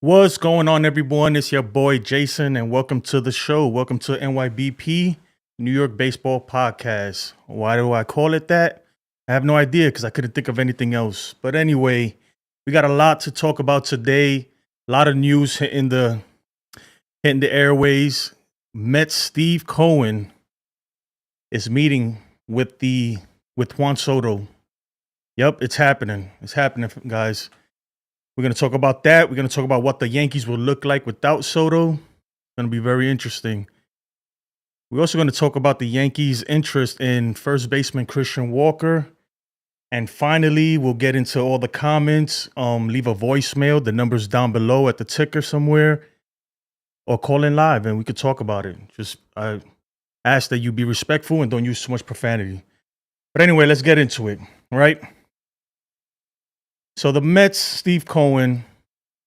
What's going on, everyone? It's your boy Jason, and welcome to the show. Welcome to NYBP, New York Baseball Podcast. Why do I call it that? I have no idea because I couldn't think of anything else. But anyway, we got a lot to talk about today. A lot of news hitting the airways. Mets Steve Cohen is meeting with Juan Soto. Yep, it's happening. It's happening, guys. We're going to talk about that. We're going to talk about what the Yankees will look like without Soto. It's going to be very interesting. We're also going to talk about the Yankees' interest in first baseman Christian Walker. And finally, we'll get into all the comments. Leave a voicemail. The number's down below at the ticker somewhere. Or call in live and we could talk about it. Just I ask that you be respectful and don't use too much profanity. But anyway, let's get into it. All right. So the Mets, Steve Cohen,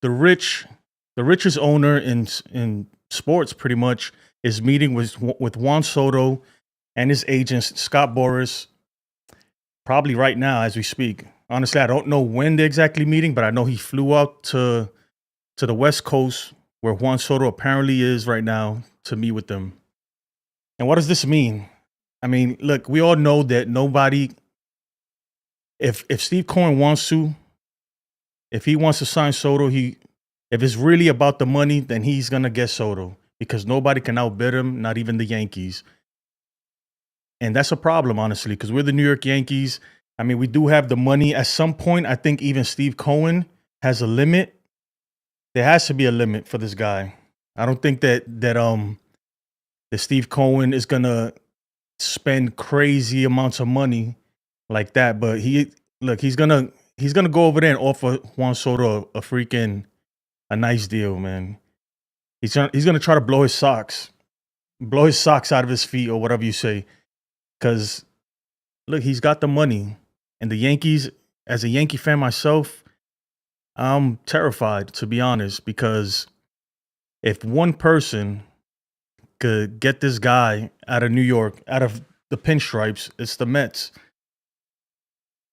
the richest owner in sports, pretty much, is meeting with Juan Soto and his agent Scott Boras, probably right now as we speak. Honestly, I don't know when they're exactly meeting, but I know he flew out to the West Coast where Juan Soto apparently is right now to meet with them. And what does this mean? I mean, look, we all know that nobody, if Steve Cohen wants to, if he wants to sign Soto, if it's really about the money, then he's gonna get Soto because nobody can outbid him, not even the Yankees. And that's a problem, honestly, because we're the New York Yankees. I mean, we do have the money. At some point, I think even Steve Cohen has a limit. There has to be a limit for this guy. I don't think that Steve Cohen is gonna spend crazy amounts of money like that. But he's gonna go over there and offer Juan Soto a nice deal, man. He's gonna try to blow his socks out of his feet or whatever you say. Because look, he's got the money, and the Yankees. As a Yankee fan myself, I'm terrified, to be honest, because if one person could get this guy out of New York, out of the pinstripes, it's the Mets.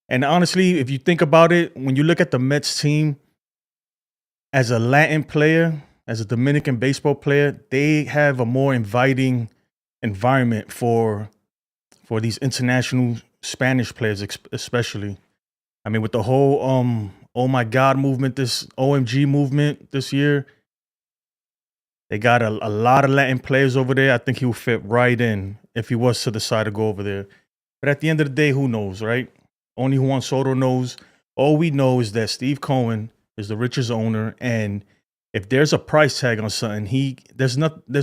And honestly, if you think about it, when you look at the Mets team as a Latin player, as a Dominican baseball player, they have a more inviting environment for these international Spanish players, especially. I mean, with the whole oh my God movement, this OMG movement this year, they got a lot of Latin players over there. I think he would fit right in if he was to decide to go over there. But at the end of the day, who knows, right? Only Juan Soto knows. All we know is that Steve Cohen is the richest owner, and if there's a price tag on something, there's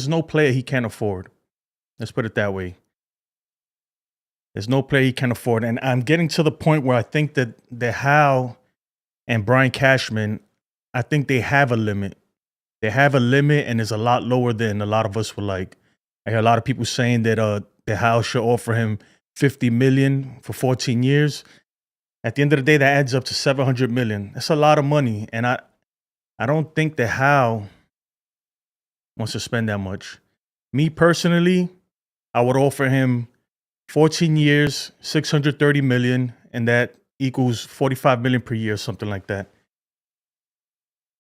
no player he can't afford. Let's put it that way. There's no player he can afford. And I'm getting to the point where I think that Howe and Brian Cashman, I think they have a limit. They have a limit, and it's a lot lower than a lot of us would like. I hear a lot of people saying that Howe should offer him $50 million for 14 years. At the end of the day, that adds up to $700 million. That's a lot of money. And I don't think that Howe wants to spend that much. Me personally, I would offer him 14 years, $630 million, and that equals $45 million per year, something like that.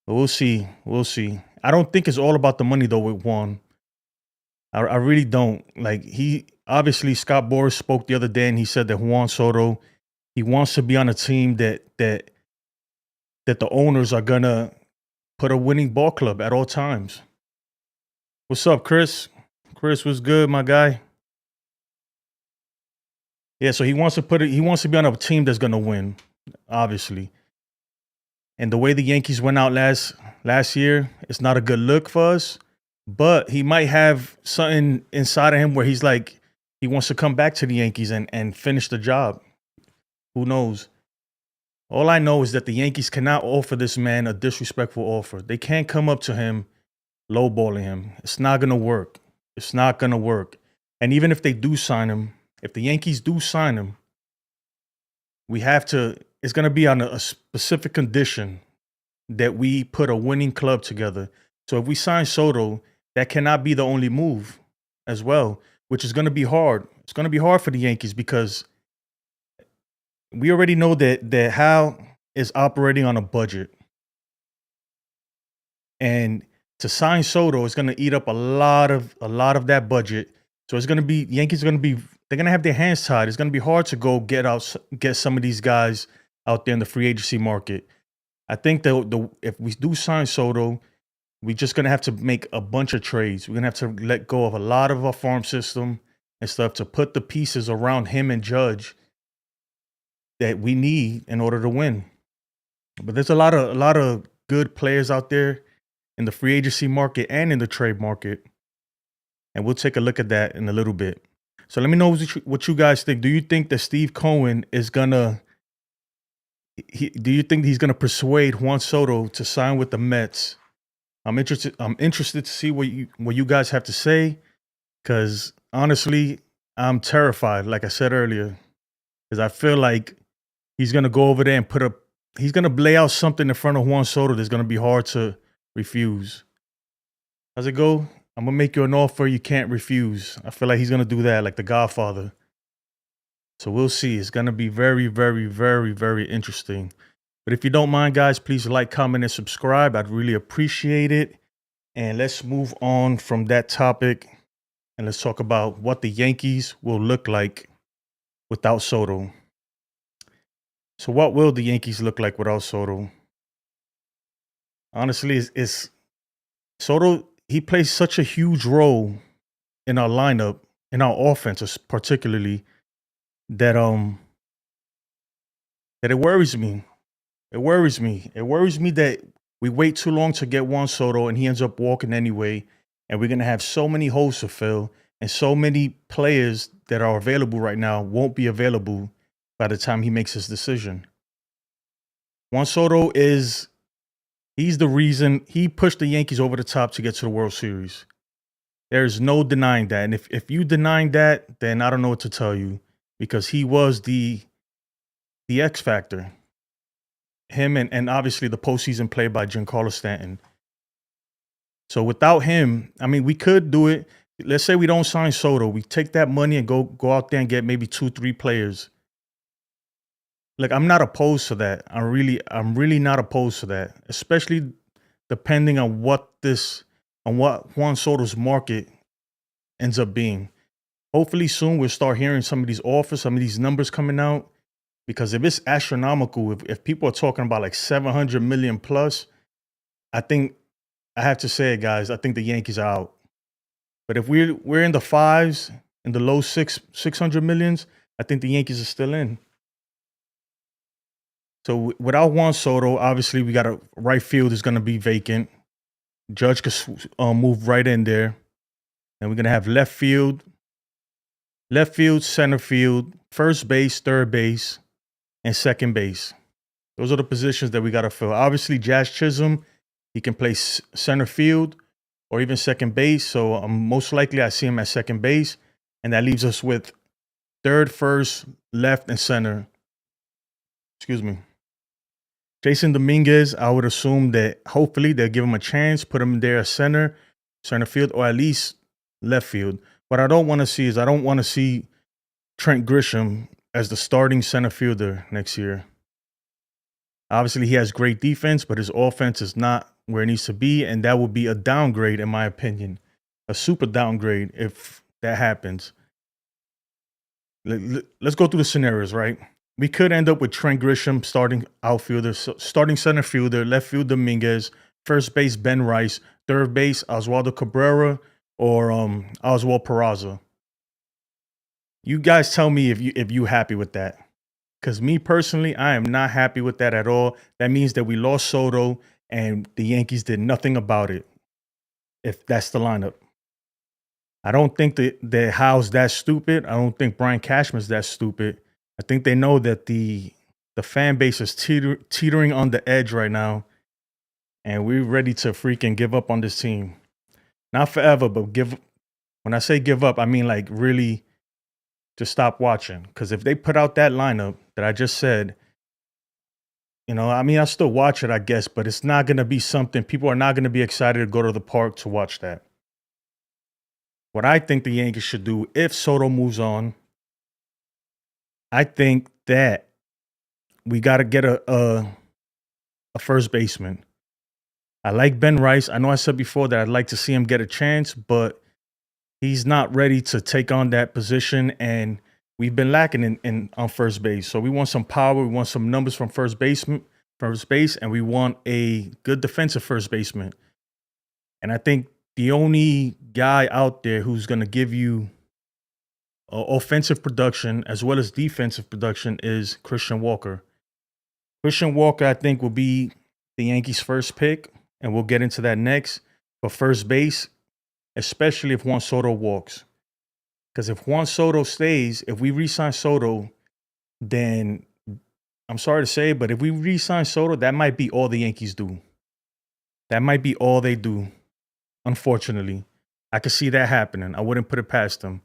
But we'll see. We'll see. I don't think it's all about the money though with Juan. I really don't. Like obviously Scott Boras spoke the other day and he said that Juan Soto, he wants to be on a team that the owners are gonna put a winning ball club at all times. What's up, Chris? Chris, what's good, my guy? Yeah, so he wants to be on a team that's gonna win, obviously. And the way the Yankees went out last year, it's not a good look for us. But he might have something inside of him where he's like, he wants to come back to the Yankees and finish the job. Who knows? All I know is that the Yankees cannot offer this man a disrespectful offer. They can't come up to him lowballing him. It's not going to work. It's not going to work. And even if they do sign him, if the Yankees do sign him, it's going to be on a specific condition that we put a winning club together. So if we sign Soto, that cannot be the only move as well, which is going to be hard. It's going to be hard for the Yankees because we already know that Howe is operating on a budget. And to sign Soto is going to eat up a lot of that budget. So it's going to be Yankees are going to be they're going to have their hands tied. It's going to be hard to go get some of these guys out there in the free agency market. I think the if we do sign Soto, we're just going to have to make a bunch of trades. We're going to have to let go of a lot of our farm system and stuff to put the pieces around him and Judge that we need in order to win. But there's a lot of good players out there in the free agency market and in the trade market. And we'll take a look at that in a little bit. So let me know what you guys think. Do you think that Steve Cohen is do you think he's gonna persuade Juan Soto to sign with the Mets? I'm interested to see what you guys have to say, because honestly, I'm terrified, like I said earlier, because I feel like he's gonna go over there and he's gonna lay out something in front of Juan Soto that's gonna be hard to refuse. How's it go? I'm gonna make you an offer you can't refuse. I feel like he's gonna do that, like The Godfather. So we'll see. It's gonna be very, very, very, very interesting. But if you don't mind, guys, please like, comment, and subscribe. I'd really appreciate it. And let's move on from that topic and let's talk about what the Yankees will look like without Soto. So what will the Yankees look like without Soto? Honestly, it's Soto. He plays such a huge role in our lineup, in our offense, particularly, that it worries me. It worries me. It worries me that we wait too long to get Juan Soto and he ends up walking anyway, and we're gonna have so many holes to fill, and so many players that are available right now won't be available by the time he makes his decision. Juan Soto he's the reason he pushed the Yankees over the top to get to the World Series. There's no denying that. And if you denying that, then I don't know what to tell you, because he was the X factor. Him and obviously the postseason play by Giancarlo Stanton. So without him, I mean, we could do it. Let's say we don't sign Soto. We take that money and go out there and get maybe 2-3 players. Like, I'm not opposed to that. I'm really not opposed to that, especially depending on what Juan Soto's market ends up being. Hopefully soon we'll start hearing some of these offers, some of these numbers coming out, because if it's astronomical, if people are talking about like 700 million plus, I think I have to say it, guys. I think the Yankees are out. But if we're in the fives, in the low 600 millions, I think the Yankees are still in. So without Juan Soto, obviously we got a right field is going to be vacant. Judge could move right in there. And we're going to have left field, center field, first base, third base, and second base. Those are the positions that we got to fill. Obviously, Jazz Chisholm, he can play center field or even second base. So most likely I see him at second base. And that leaves us with third, first, left, and center. Excuse me. Jason Dominguez, I would assume that hopefully they'll give him a chance, put him there at center field, or at least left field. What I don't want to see is I don't want to see Trent Grisham as the starting center fielder next year. Obviously, he has great defense, but his offense is not where it needs to be, and that would be a downgrade, in my opinion, a super downgrade if that happens. Let's go through the scenarios, right? We could end up with Trent Grisham starting outfielder, starting center fielder, left field Dominguez, first base Ben Rice, third base Oswaldo Cabrera or Oswald Peraza. You guys tell me if you happy with that. Because me personally, I am not happy with that at all. That means that we lost Soto and the Yankees did nothing about it, if that's the lineup. I don't think that Howe's that stupid. I don't think Brian Cashman's that stupid. I think they know that the fan base is teetering on the edge right now, and we're ready to freaking give up on this team. Not forever, but when I say give up, I mean like really to stop watching. Because if they put out that lineup that I just said, I mean, I still watch it, I guess, but it's not going to be something, people are not going to be excited to go to the park to watch that. What I think the Yankees should do if Soto moves on, I think that we got to get a first baseman. I like Ben Rice. I know I said before that I'd like to see him get a chance, but he's not ready to take on that position, and we've been lacking in on first base. So we want some power. We want some numbers from first base, and we want a good defensive first baseman. And I think the only guy out there who's going to give you offensive production as well as defensive production is Christian Walker. Christian Walker, I think, will be the Yankees' first pick, and we'll get into that next. For first base, especially if Juan Soto walks. Because if Juan Soto stays, if we re-sign Soto, then I'm sorry to say, but if we re-sign Soto, that might be all the Yankees do. That might be all they do, unfortunately. I could see that happening. I wouldn't put it past them.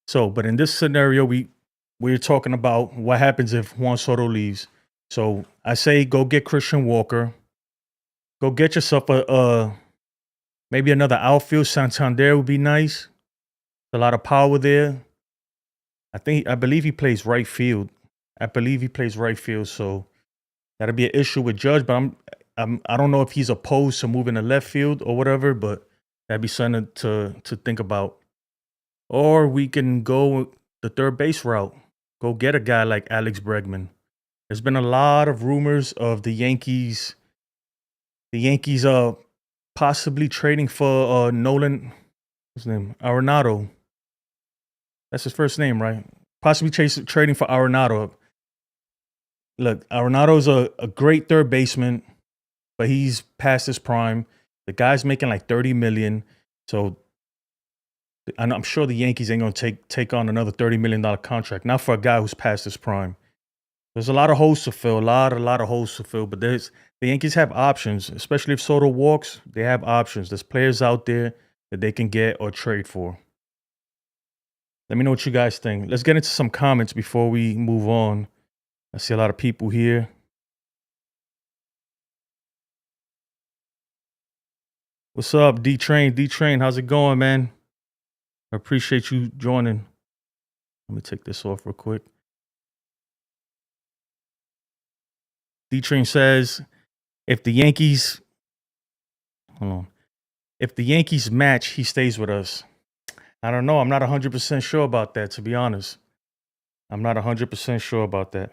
So, but in this scenario, we're talking about what happens if Juan Soto leaves. So I say go get Christian Walker. Go get yourself a maybe another outfield. Santander would be nice. A lot of power there. I believe he plays right field. So that'll be an issue with Judge. But I don't know if he's opposed to moving to left field or whatever. But that'd be something to think about. Or we can go the third base route. Go get a guy like Alex Bregman. There's been a lot of rumors of the Yankees. The Yankees possibly trading for Nolan. What's his name? Arenado. That's his first name, right? Possibly trading for Arenado. Look, Arenado's a great third baseman, but he's past his prime. The guy's making like $30 million. So I'm sure the Yankees ain't going to take on another $30 million contract. Not for a guy who's past his prime. There's a lot of holes to fill, a lot of holes to fill. But the Yankees have options, especially if Soto walks. They have options. There's players out there that they can get or trade for. Let me know what you guys think. Let's get into some comments before we move on. I see a lot of people here. What's up, D-Train? D-Train, how's it going, man? I appreciate you joining. Let me take this off real quick. D-Train says, if the Yankees match, he stays with us. I don't know. I'm not 100% sure about that, to be honest. I'm not 100% sure about that.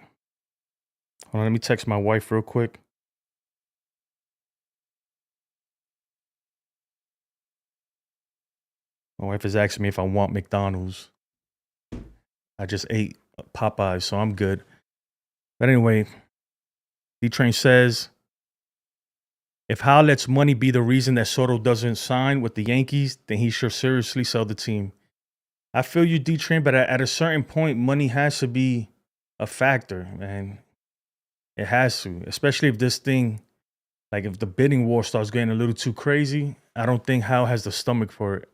Hold on, let me text my wife real quick. My wife is asking me if I want McDonald's. I just ate Popeyes, so I'm good. But anyway, D-Train says, if Hal lets money be the reason that Soto doesn't sign with the Yankees, then he should seriously sell the team. I feel you, D-Train, but at a certain point, money has to be a factor, man. It has to, especially if this thing, like if the bidding war starts getting a little too crazy. I don't think Hal has the stomach for it.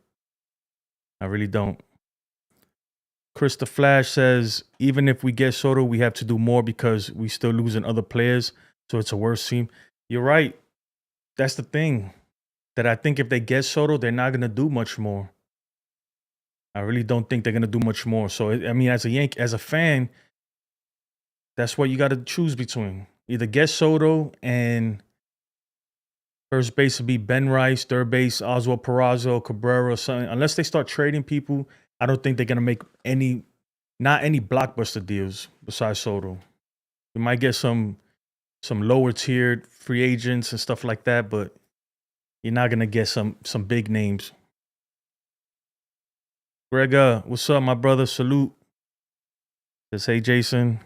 I really don't. Chris the Flash says, even if we get Soto, we have to do more because we still losing other players, so it's a worse team. You're right. That's the thing. That I think if they get Soto, they're not going to do much more. I really don't think they're going to do much more. So, I mean, as a fan, that's what you got to choose between. Either get Soto and first base would be Ben Rice, third base, Oswald Peraza, Cabrera, or something. Unless they start trading people, I don't think they're going to make not any blockbuster deals besides Soto. We might get some lower tiered free agents and stuff like that, but you're not going to get some big names. Greg, what's up, my brother? Salute. Says, hey, Jason,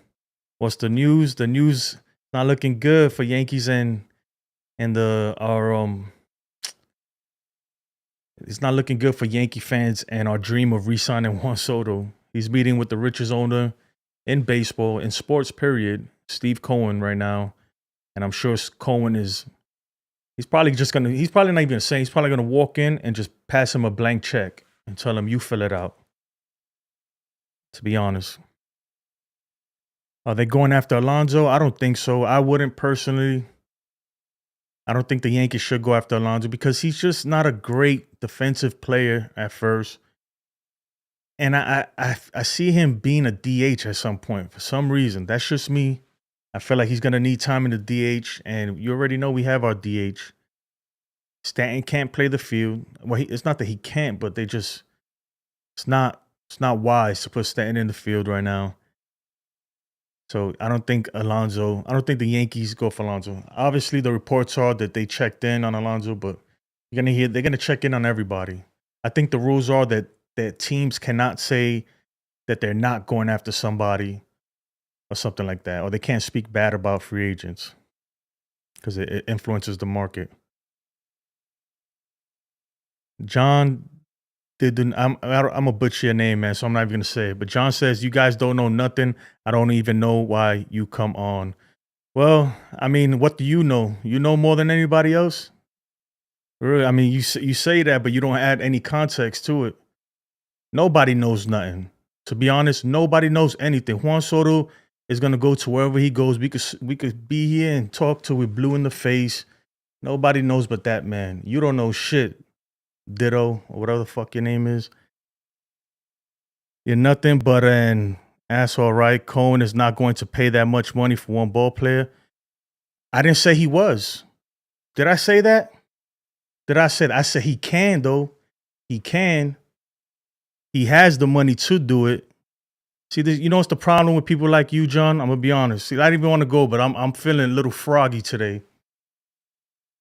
what's the news? The news not looking good for Yankees and it's not looking good for Yankee fans and our dream of re-signing Juan Soto. He's meeting with the richest owner in baseball, in sports, period, Steve Cohen right now. And I'm sure Cohen he's probably not even gonna say, he's probably gonna walk in and just pass him a blank check and tell him, you fill it out. To be honest. Are they going after Alonso? I don't think so. I wouldn't personally. I don't think the Yankees should go after Alonso because he's just not a great defensive player at first. And I see him being a DH at some point for some reason. That's just me. I feel like he's gonna need time in the DH, and you already know we have our DH. Stanton can't play the field. Well, it's not that he can't, but it's not wise to put Stanton in the field right now. So I don't think the Yankees go for Alonso. Obviously, the reports are that they checked in on Alonso, but they're gonna check in on everybody. I think the rules are that teams cannot say that they're not going after somebody or something like that, or they can't speak bad about free agents because it influences the market. John I'm a butcher your name, man, so I'm not even gonna say it. But John says you guys don't know nothing. I don't even know why you come on. Well, I mean, what do you know? You know more than anybody else. Really? I mean, you say that, but you don't add any context to it. Nobody knows nothing. To be honest, nobody knows anything. Juan Soto is gonna go to wherever he goes. We could be here and talk till we're blue in the face. Nobody knows but that man. You don't know shit. Ditto, or whatever the fuck your name is. You're nothing but an asshole, right? Cohen is not going to pay that much money for one ball player. I didn't say he was. Did I say that? I said he can, though. He can. He has the money to do it. See, you know what's the problem with people like you, John? I'm gonna be honest. See, I didn't even want to go, but I'm feeling a little froggy today.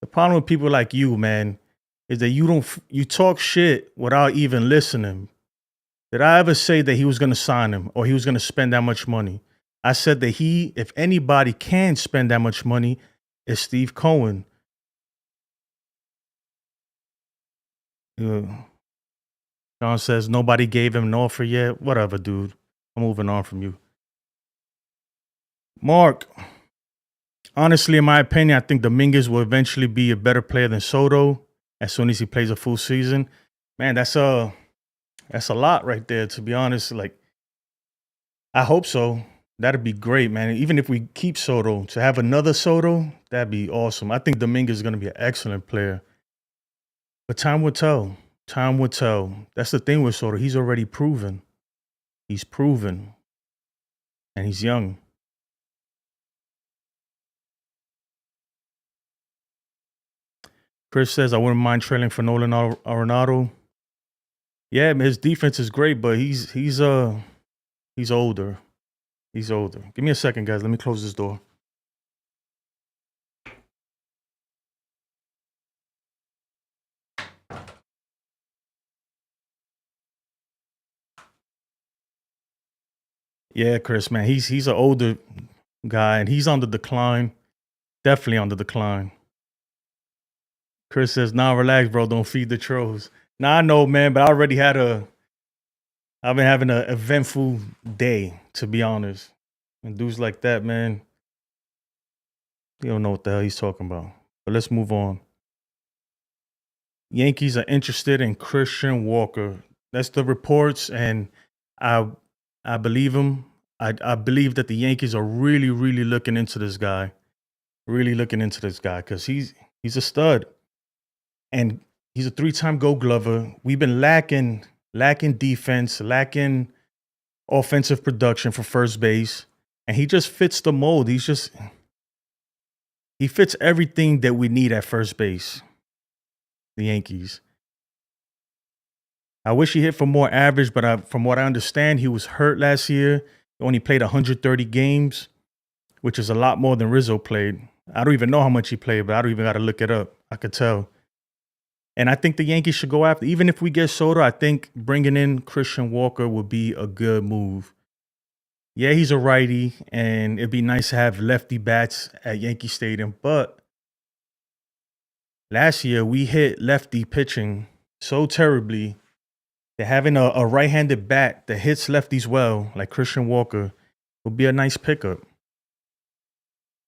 The problem with people like you, man, is that you talk shit without even listening. Did I ever say that he was going to sign him or he was going to spend that much money? I said that if anybody can spend that much money, it's Steve Cohen. John says nobody gave him an offer yet. Whatever, dude. I'm moving on from you. Mark, honestly, in my opinion, I think Dominguez will eventually be a better player than Soto as soon as he plays a full season. Man, that's a lot right there, to be honest. Like, I hope so. That'd be great, man. Even if we keep Soto, to have another Soto, that'd be awesome. I think Dominguez is going to be an excellent player. But time will tell. Time will tell. That's the thing with Soto. He's already proven. He's proven. And he's young. Chris says, I wouldn't mind trailing for Nolan Arenado. Yeah, his defense is great, but he's older. He's older. Give me a second, guys. Let me close this door. Yeah, Chris, man. He's an older guy, and he's on the decline. Definitely on the decline. Chris says, nah, relax, bro. Don't feed the trolls. Nah, I know, man, but I've been having an eventful day, to be honest. And dudes like that, man, you don't know what the hell he's talking about. But let's move on. Yankees are interested in Christian Walker. That's the reports, and I believe him. I believe that the Yankees are really, really looking into this guy. Really looking into this guy because he's a stud. And he's a 3-time Gold Glover. We've been lacking defense, lacking offensive production for first base. And he just fits the mold. He fits everything that we need at first base. The Yankees. I wish he hit for more average, but from what I understand, he was hurt last year. He only played 130 games, which is a lot more than Rizzo played. I don't even know how much he played, but I don't even got to look it up. I could tell. And I think the Yankees should go after, even if we get Soto, I think bringing in Christian Walker would be a good move. Yeah, he's a righty, and it'd be nice to have lefty bats at Yankee Stadium. But last year, we hit lefty pitching so terribly that having a right-handed bat that hits lefties well, like Christian Walker, would be a nice pickup.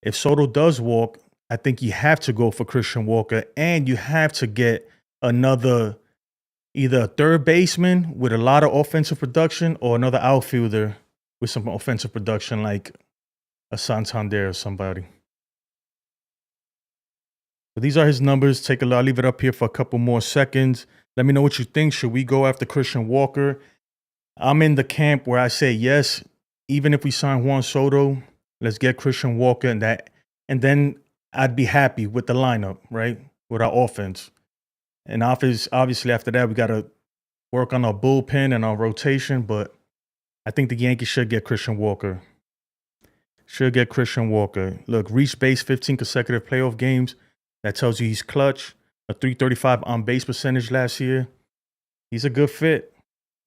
If Soto does walk, I think you have to go for Christian Walker, and you have to get another, either a third baseman with a lot of offensive production or another outfielder with some offensive production like a Santander or somebody. But these are his numbers. Take a look. I'll leave it up here for a couple more seconds. Let me know what you think. Should we go after Christian Walker? I'm in the camp where I say yes, even if we sign Juan Soto, Let's get Christian Walker and then I'd be happy with the lineup, right? With our offense. And obviously after that, we got to work on our bullpen and our rotation, but I think the Yankees should get Christian Walker. Look, reached base 15 consecutive playoff games. That tells you he's clutch. A 335 on base percentage last year. He's a good fit.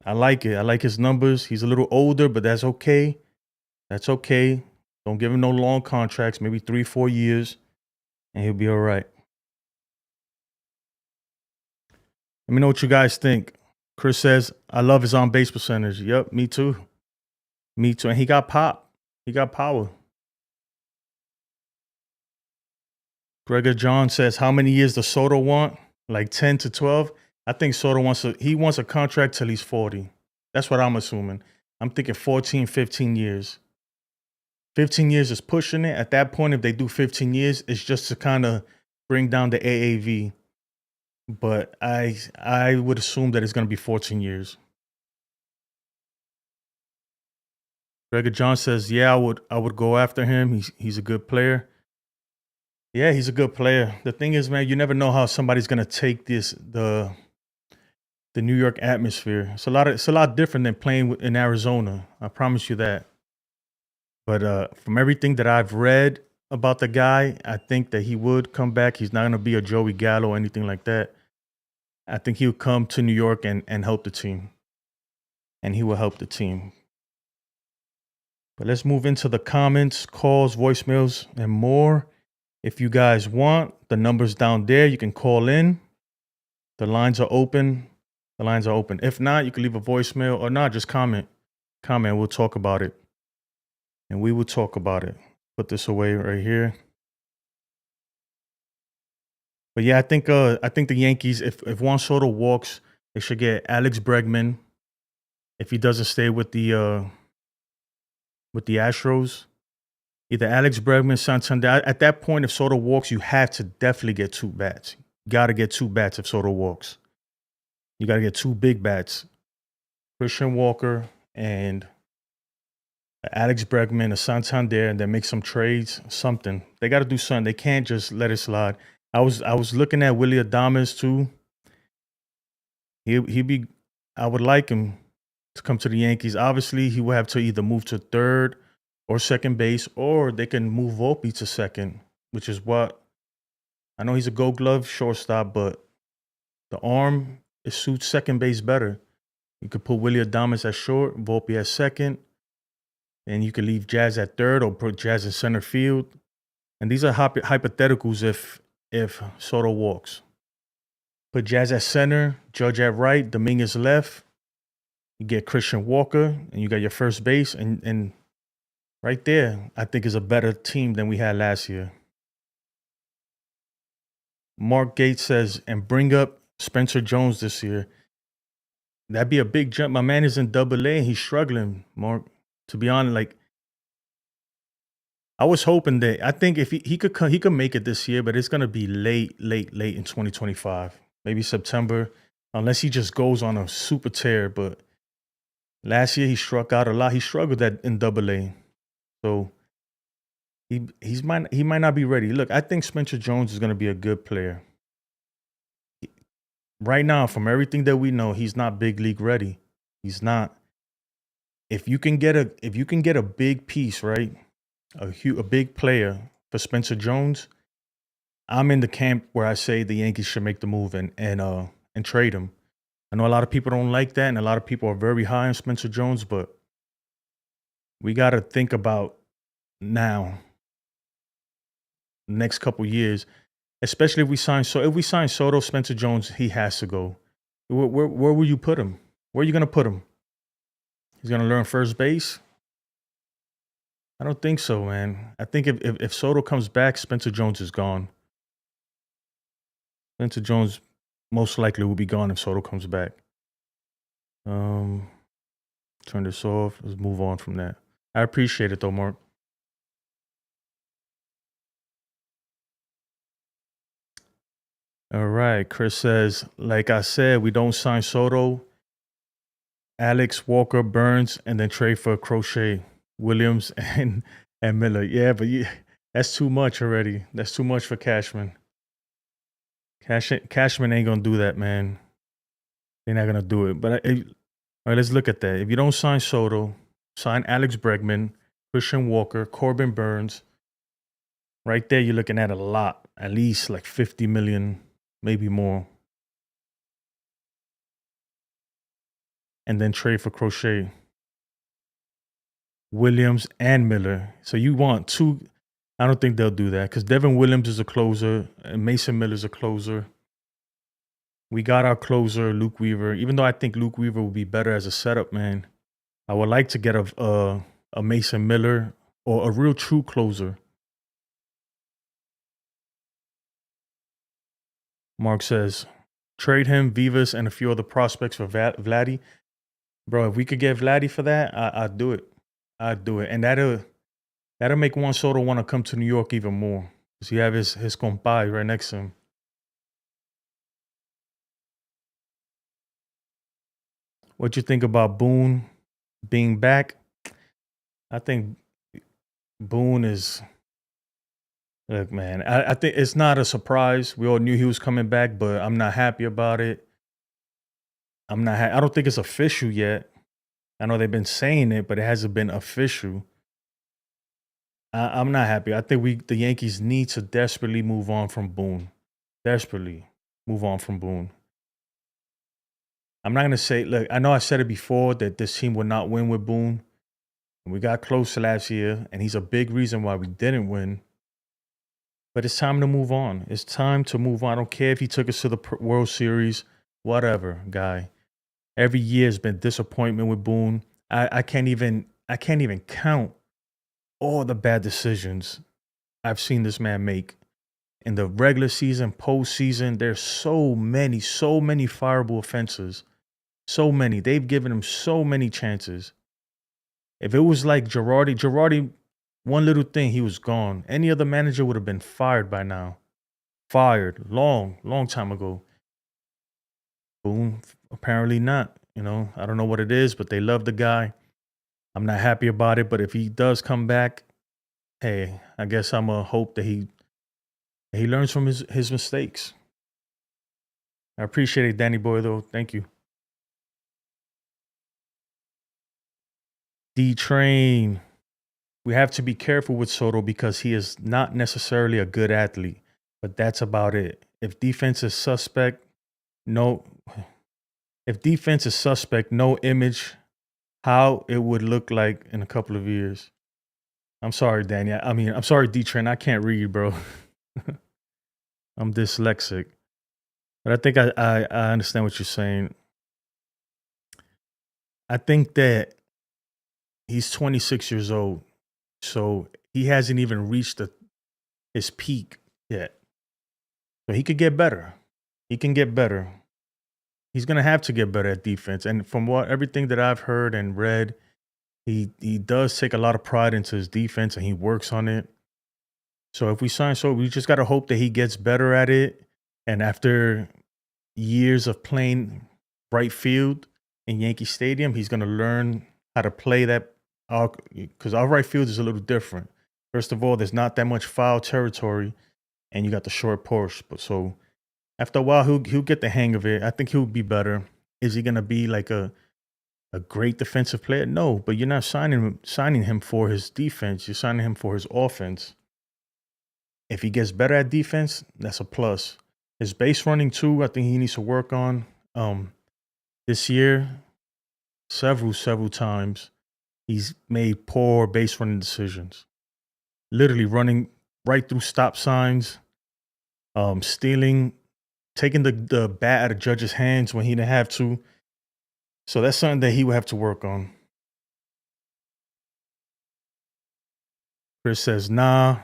I like it. I like his numbers. He's a little older, but that's okay. That's okay. Don't give him no long contracts, maybe 3-4 years, and he'll be all right. Let me know what you guys think. Chris says, I love his on base percentage. Yep, me too. Me too. And he got pop. He got power. Gregor John says, how many years does Soto want? Like 10 to 12? I think Soto wants a contract till he's 40. That's what I'm assuming. I'm thinking 14, 15 years. 15 years is pushing it. At that point, if they do 15 years, it's just to kind of bring down the AAV. But I would assume that it's going to be 14 years. Gregor John says, yeah, I would go after him. He's a good player. Yeah, he's a good player. The thing is, man, you never know how somebody's going to take the New York atmosphere. It's a lot different than playing in Arizona. I promise you that. But from everything that I've read about the guy, I think that he would come back. He's not going to be a Joey Gallo or anything like that. I think he'll come to New York and help the team. And he will help the team. But let's move into the comments, calls, voicemails, and more. If you guys want, the number's down there. You can call in. The lines are open. If not, you can leave a voicemail or not, just comment. We'll talk about it. And we will talk about it. Put this away right here. But yeah, I think the Yankees, if Juan Soto walks, they should get Alex Bregman. If he doesn't stay with the Astros, either Alex Bregman, Santander. At that point, if Soto walks, you have to definitely get 2 bats. You got to get 2 bats if Soto walks. You got to get 2 big bats. Christian Walker and Alex Bregman, a Santander, and then make some trades, something. They got to do something. They can't just let it slide. I was looking at Willie Adames too. I would like him to come to the Yankees. Obviously, he will have to either move to third or second base, or they can move Volpe to second, which is what I know. He's a Gold Glove shortstop, but the arm, it suits second base better. You could put Willie Adames at short, Volpe at second, and you could leave Jazz at third or put Jazz in center field. And these are hypotheticals if Soto walks. Put Jazz at center, Judge at right, Dominguez left. You get Christian Walker, and you got your first base, and right there, I think is a better team than we had last year. Mark Gates says, and bring up Spencer Jones this year. That'd be a big jump. My man is in Double-A, and he's struggling, Mark. To be honest, like, I was hoping that, I think if he could make it this year, but it's going to be late in 2025. Maybe September, unless he just goes on a super tear. But last year he struck out a lot. He struggled in Double-A. So he might not be ready. Look, I think Spencer Jones is going to be a good player. Right now, from everything that we know, he's not big league ready. He's not. If you can get a big piece, right? A big player for Spencer Jones, I'm in the camp where I say the Yankees should make the move and trade him. I know a lot of people don't like that, and a lot of people are very high on Spencer Jones, but we got to think about now, next couple years, especially if we sign Soto, Spencer Jones, he has to go. Where will you put him? Where are you going to put him? He's going to learn first base? I don't think so, man. I think if Soto comes back, Spencer Jones is gone. Spencer Jones most likely will be gone if Soto comes back. Turn this off. Let's move on from that. I appreciate it though, Mark. All right. Chris says, like I said, we don't sign Soto, Alex, Walker, Burns, and then trade for Crochet, Williams, and And Miller, yeah, but that's too much already. That's too much for Cashman. Cashman ain't gonna do that, man. They're not gonna do it. But all right, let's look at that. If you don't sign Soto, sign Alex Bregman, Christian Walker, Corbin Burns. Right there, you're looking at a lot, at least like 50 million, maybe more. And then trade for Crochet, Williams, and Miller. So you want two. I don't think they'll do that because Devin Williams is a closer and Mason Miller's a closer. We got our closer, Luke Weaver. Even though I think Luke Weaver would be better as a setup man, I would like to get a Mason Miller or a real true closer. Mark says, trade him, Vivas, and a few other prospects for Vladdy. Bro, if we could get Vladdy for that, I'd do it. I'd do it. And that'll make Juan Soto want to come to New York even more. Because you have his compadre right next to him. What you think about Boone being back? I think Boone is... Look, man, I think it's not a surprise. We all knew he was coming back, but I'm not happy about it. I don't think it's official yet. I know they've been saying it, but it hasn't been official. I'm not happy. I think the Yankees need to desperately move on from Boone. Desperately move on from Boone. I'm not going to say, look, I know I said it before that this team would not win with Boone. We got close last year, and he's a big reason why we didn't win. But it's time to move on. It's time to move on. I don't care if he took us to the World Series, whatever, guy. Every year has been disappointment with Boone. I can't even count all the bad decisions I've seen this man make in the regular season, postseason. There's so many fireable offenses. So many. They've given him so many chances. If it was like Girardi, one little thing, he was gone. Any other manager would have been fired by now. Fired long time ago. Boone, apparently not. You know, I don't know what it is, but they love the guy. I'm not happy about it, but if he does come back, hey, I guess I'm going to hope that he learns from his mistakes. I appreciate it, Danny Boy, though. Thank you. D-Train. We have to be careful with Soto because he is not necessarily a good athlete, but that's about it. If defense is suspect, no image, how it would look like in a couple of years. I'm sorry, Danny. I'm sorry, D-Train. I can't read, bro. I'm dyslexic. But I think I understand what you're saying. I think that he's 26 years old, so he hasn't even reached his peak yet. So he could get better. He can get better. He's going to have to get better at defense. And from everything that I've heard and read, he does take a lot of pride into his defense and he works on it. So if we sign Soto, we just got to hope that he gets better at it. And after years of playing right field in Yankee Stadium, he's going to learn how to play that, because our right field is a little different. First of all, there's not that much foul territory, and you got the short porch. But so after a while, he'll get the hang of it. I think he'll be better. Is he going to be like a great defensive player? No, but you're not signing him for his defense. You're signing him for his offense. If he gets better at defense, that's a plus. His base running too, I think he needs to work on. This year, several times, he's made poor base running decisions. Literally running right through stop signs, stealing, taking the bat out of judges' hands when he didn't have to. So that's something that he would have to work on. Chris says, nah,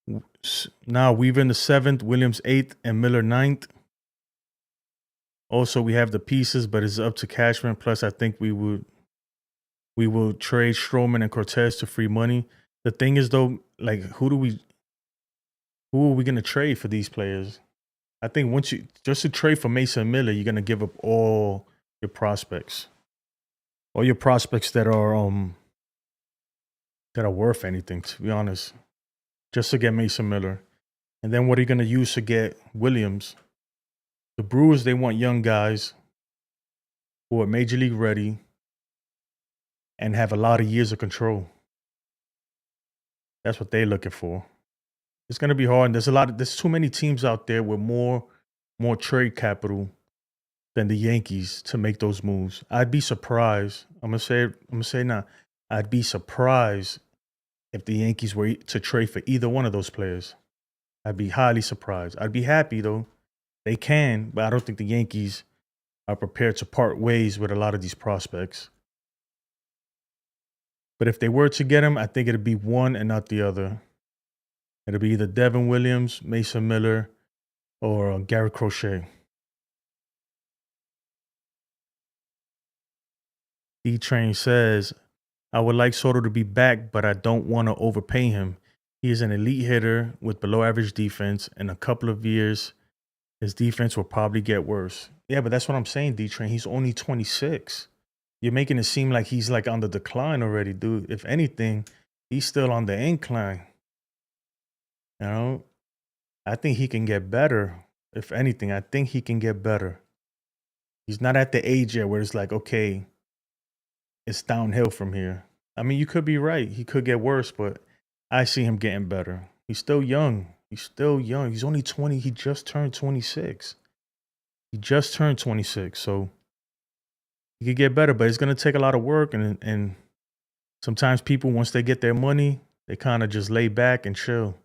Weaver in the 7th, Williams 8th, and Miller 9th. Also, we have the pieces, but it's up to Cashman. Plus, I think we will trade Stroman and Cortez to free money. The thing is, though, like, who are we going to trade for these players? I think just to trade for Mason Miller, you're going to give up all your prospects. All your prospects that are that are worth anything, to be honest, just to get Mason Miller. And then what are you going to use to get Williams? The Brewers, they want young guys who are major league ready and have a lot of years of control. That's what they're looking for. It's going to be hard. There's too many teams out there with more trade capital than the Yankees to make those moves. I'd be surprised. I'm gonna say now. I'd be surprised if the Yankees were to trade for either one of those players. I'd be highly surprised. I'd be happy though. They can, but I don't think the Yankees are prepared to part ways with a lot of these prospects. But if they were to get him, I think it'd be one and not the other. It'll be either Devin Williams, Mason Miller, or Garrett Crochet. D-Train says, I would like Soto to be back, but I don't want to overpay him. He is an elite hitter with below average defense. In a couple of years, his defense will probably get worse. Yeah, but that's what I'm saying, D-Train. He's only 26. You're making it seem like he's like on the decline already, dude. If anything, he's still on the incline. You know, I think he can get better. If anything, I think he can get better. He's not at the age yet where it's like, okay, it's downhill from here. I mean, you could be right. He could get worse, but I see him getting better. He's still young. He's still young. He's only 20. He just turned 26. He just turned 26. So he could get better, but it's going to take a lot of work. And sometimes people, once they get their money, they kind of just lay back and chill.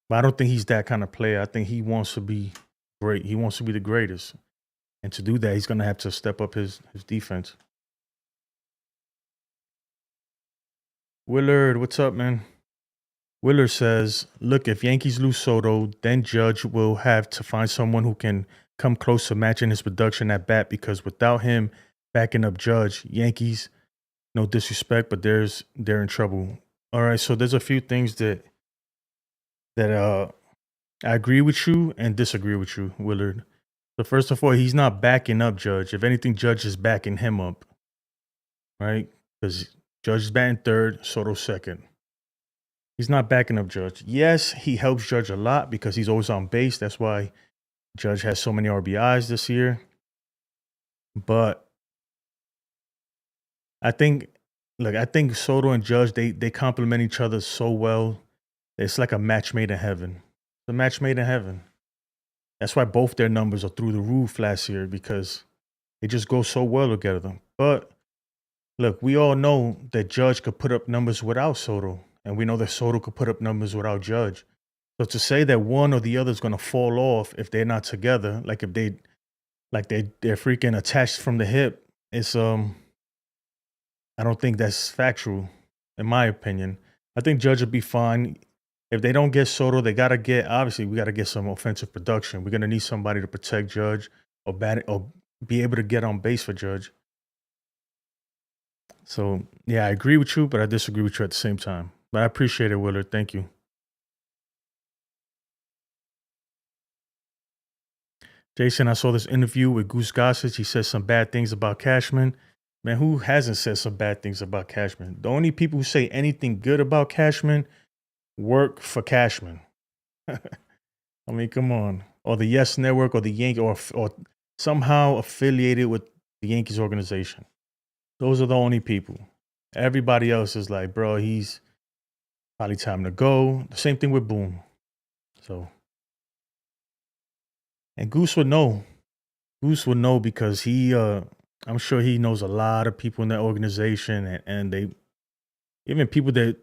But I don't think he's that kind of player. I think he wants to be great. He wants to be the greatest. And to do that, he's going to have to step up his defense. Willard, what's up, man? Willard says, look, if Yankees lose Soto, then Judge will have to find someone who can come close to matching his production at bat, because without him backing up Judge, Yankees, no disrespect, but they're in trouble. All right, so there's a few things that I agree with you and disagree with you, Willard. So first of all, he's not backing up Judge. If anything, Judge is backing him up, right? Because Judge is batting third, Soto second. He's not backing up Judge. Yes, he helps Judge a lot because he's always on base. That's why Judge has so many RBIs this year. But I think Soto and Judge, they complement each other so well. It's like a match made in heaven. It's a match made in heaven. That's why both their numbers are through the roof last year, because they just go so well together. But look, we all know that Judge could put up numbers without Soto. And we know that Soto could put up numbers without Judge. So to say that one or the other is going to fall off if they're not together, like if they're freaking attached from the hip, it's I don't think that's factual, in my opinion. I think Judge will be fine. If they don't get Soto, we got to get some offensive production. We're going to need somebody to protect Judge or be able to get on base for Judge. So yeah, I agree with you, but I disagree with you at the same time. But I appreciate it, Willard. Thank you. Jason, I saw this interview with Goose Gossage. He said some bad things about Cashman. Man, who hasn't said some bad things about Cashman? The only people who say anything good about Cashman work for Cashman. I mean, come on. Or the Yes Network, or the Yankee, or somehow affiliated with the Yankees organization. Those are the only people. Everybody else is like, bro, he's probably time to go. The same thing with Boone. So, and Goose would know. Goose would know because I'm sure he knows a lot of people in that organization, and they, even people that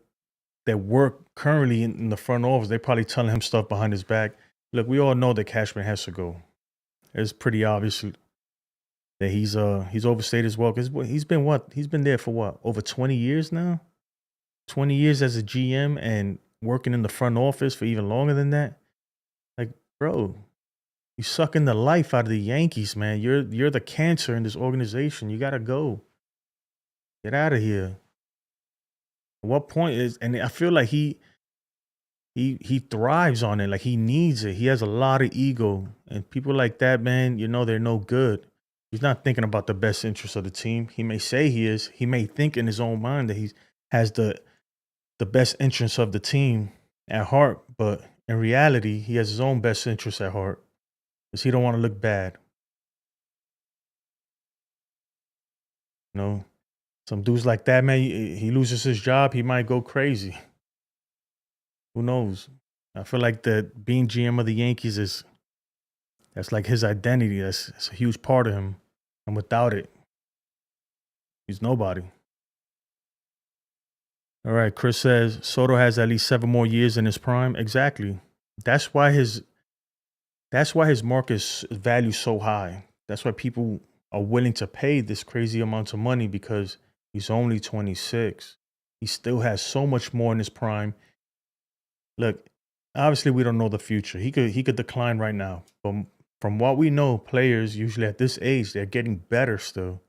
work currently in the front office, they're probably telling him stuff behind his back. Look, we all know that Cashman has to go. It's pretty obvious that he's overstayed his welcome. He's been there for what, over 20 years now? 20 years as a GM and working in the front office for even longer than that. Like, bro, you sucking the life out of the Yankees, man. You're the cancer in this organization. You gotta go. Get out of here. At what point and I feel like he thrives on it. Like, he needs it. He has a lot of ego. And people like that, man, they're no good. He's not thinking about the best interest of the team. He may say he is. He may think in his own mind that he has the the best interests of the team at heart, but in reality, he has his own best interests at heart because he don't want to look bad. You know, some dudes like that, man, he loses his job, he might go crazy. Who knows? I feel like that being GM of the Yankees that's like his identity. That's a huge part of him. And without it, he's nobody. All right, Chris says Soto has at least 7 more years in his prime. Exactly. That's why his market value is so high. That's why people are willing to pay this crazy amount of money because he's only 26. He still has so much more in his prime. Look, obviously we don't know the future. He could decline right now. But from what we know, players usually at this age, they're getting better still.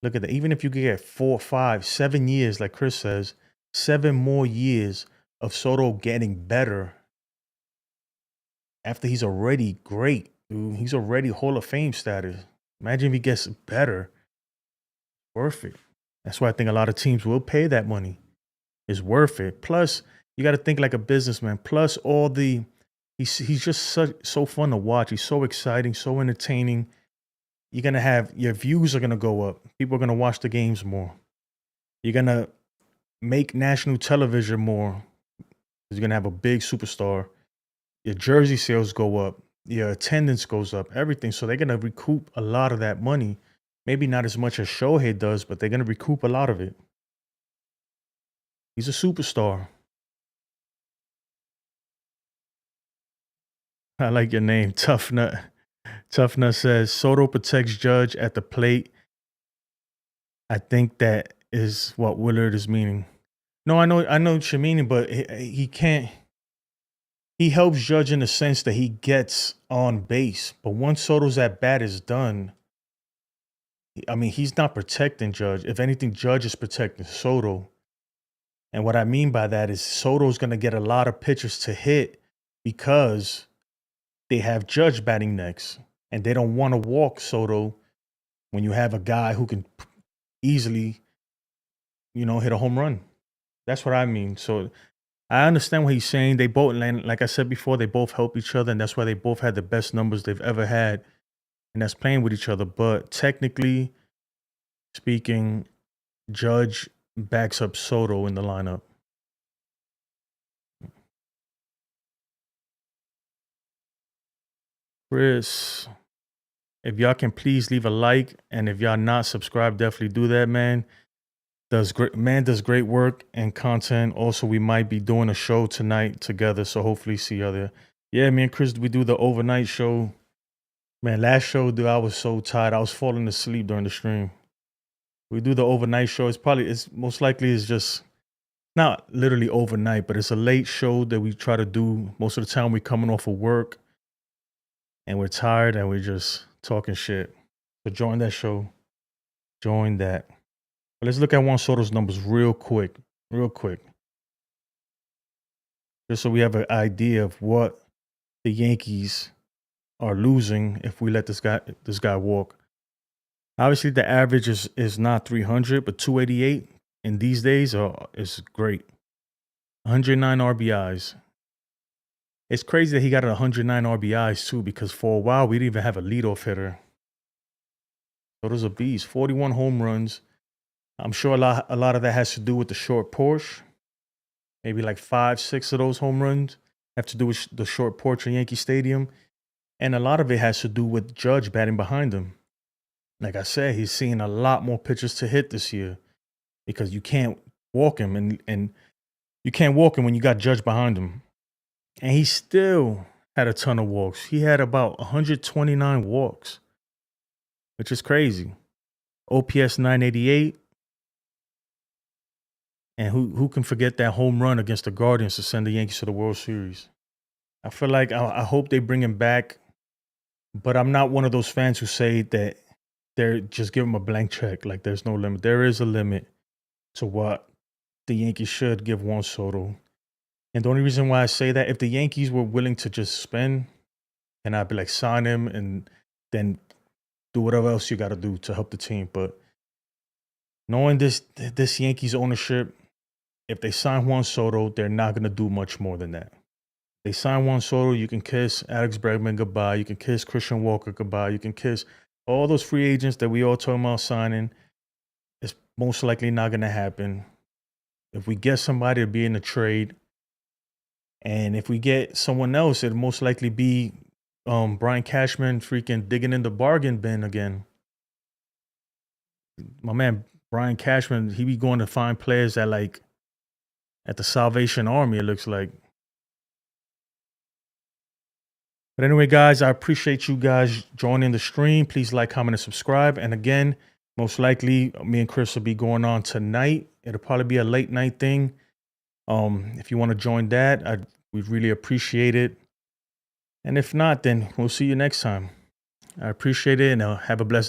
Look at that. Even if you could get 4, 5, 7 years, like Chris says, 7 more years of Soto getting better after he's already great, dude. He's already Hall of Fame status. Imagine if he gets better. Worth it. That's why I think a lot of teams will pay that money. It's worth it. Plus, you got to think like a businessman. Plus, he's just so fun to watch. He's so exciting, so entertaining. You're gonna have your views are gonna go up. People are gonna watch the games more. You're gonna make national television more. You're gonna have a big superstar. Your jersey sales go up. Your attendance goes up. Everything. So they're gonna recoup a lot of that money. Maybe not as much as Shohei does, but they're gonna recoup a lot of it. He's a superstar. I like your name, Tough Nut. Tough Nut says Soto protects Judge at the plate. I think that is what Willard is meaning. No, I know what you're meaning, but he can't. He helps Judge in the sense that he gets on base, but once Soto's at bat is done, I mean, he's not protecting Judge. If anything, Judge is protecting Soto. And what I mean by that is Soto's going to get a lot of pitches to hit because they have Judge batting next, and they don't want to walk Soto when you have a guy who can easily, hit a home run. That's what I mean. So I understand what he's saying. They both, like I said before, they both help each other, and that's why they both had the best numbers they've ever had, and that's playing with each other. But technically speaking, Judge backs up Soto in the lineup. Chris, if y'all can please leave a like, and if y'all not subscribed, definitely do that, man. Does great work and content. Also, we might be doing a show tonight together, so hopefully see y'all there. Yeah, me and Chris, we do the overnight show. Man, last show, dude, I was so tired. I was falling asleep during the stream. We do the overnight show. It's most likely is just not literally overnight, but it's a late show that we try to do. Most of the time we're coming off of work and we're tired and we're just talking shit. So join that show. Join that. But let's look at Juan Soto's numbers real quick. Just so we have an idea of what the Yankees are losing if we let this guy walk. Obviously, the average is not 300, but 288 in these days is great. 109 RBIs. It's crazy that he got 109 RBIs too, because for a while we didn't even have a leadoff hitter. Soto's a beast. 41 home runs. I'm sure a lot of that has to do with the short porch. Maybe like 5, 6 of those home runs have to do with the short porch in Yankee Stadium. And a lot of it has to do with Judge batting behind him. Like I said, he's seeing a lot more pitches to hit this year because you can't walk him and you can't walk him when you got Judge behind him. And he still had a ton of walks. He had about 129 walks, which is crazy. OPS 988. And who can forget that home run against the Guardians to send the Yankees to the World Series? I feel like I hope they bring him back, but I'm not one of those fans who say that they're just give him a blank check. Like there's no limit. There is a limit to what the Yankees should give Juan Soto. And the only reason why I say that, if the Yankees were willing to just spend, and I'd be like, sign him and then do whatever else you got to do to help the team. But knowing this Yankees ownership, if they sign Juan Soto, they're not going to do much more than that. They sign Juan Soto, you can kiss Alex Bregman goodbye. You can kiss Christian Walker goodbye. You can kiss all those free agents that we all talking about signing. It's most likely not going to happen. If we get somebody, it'll be in a trade. And if we get someone else, it'll most likely be Brian Cashman freaking digging in the bargain bin again. My man, Brian Cashman, he be going to find players at the Salvation Army, it looks like. But anyway, guys, I appreciate you guys joining the stream. Please like, comment, and subscribe. And again, most likely, me and Chris will be going on tonight. It'll probably be a late night thing. If you want to join that, we'd really appreciate it. And if not, then we'll see you next time. I appreciate it, and have a blessed day.